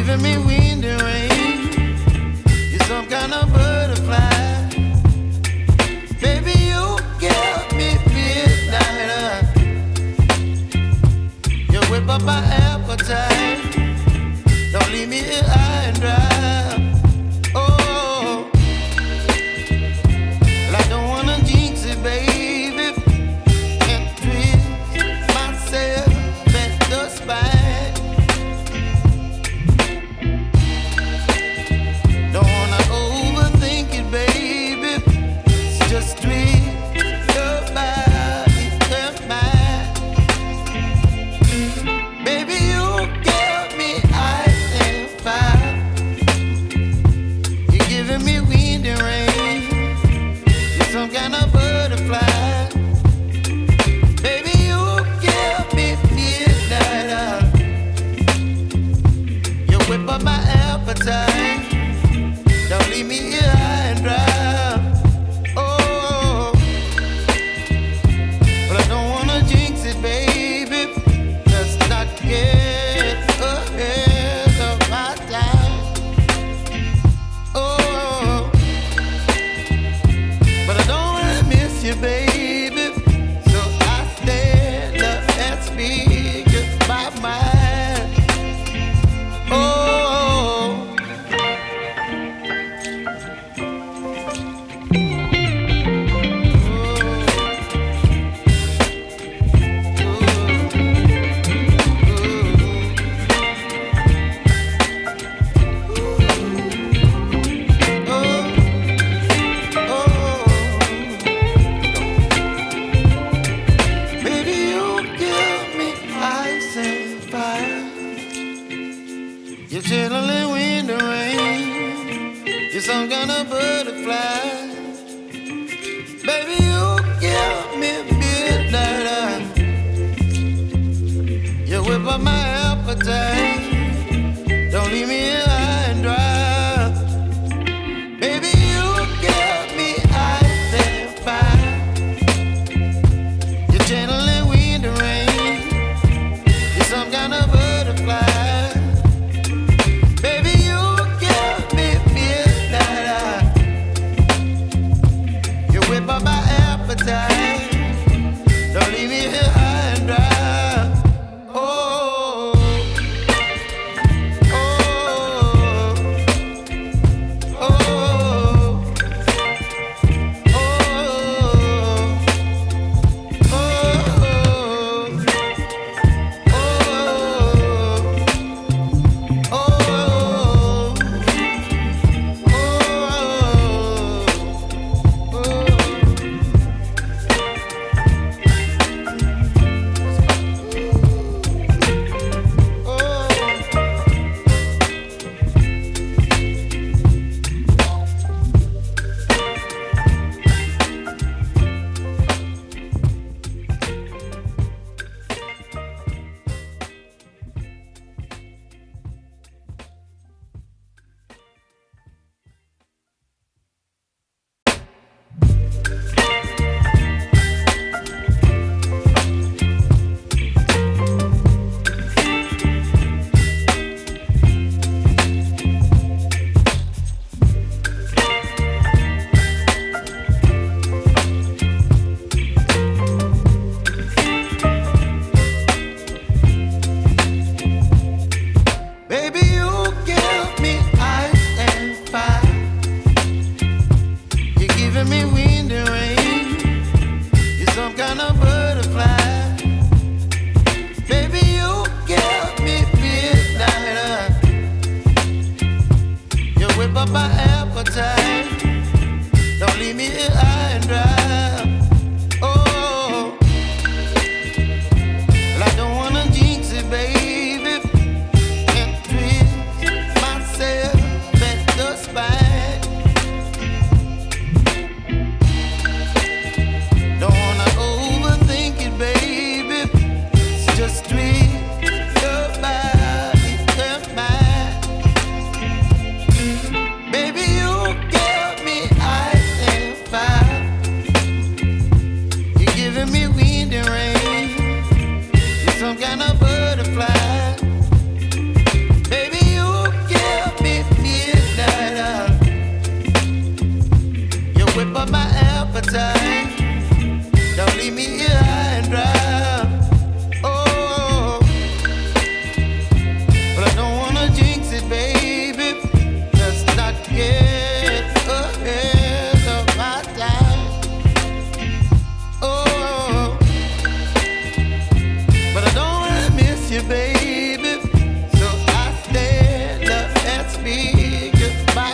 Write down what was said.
giving me wind and rain. You're some kind of butterfly. Baby, you give me midnight. You whip up my appetite. Don't leave me here high and dry. Oh, well, I don't wanna jinx it, baby. Can't twist myself at the spine. Don't wanna overthink it, baby. It's just twist your body and mine. Baby, you give me ice and fire. You're giving me wind and rain. You're some kind of butterfly. Baby, you give me midnight. You whip up my appetite. Don't leave me here high and dry. Oh, but I don't wanna jinx it, baby. Let's not get ahead of my time. Oh, but I don't wanna miss you, baby. So I stand up and speak my mind. Oh. Baby, you give me ice and fire. You're chilling wind and rain. You're some kind of butterfly. Baby, you give me midnight. You whip up my appetite.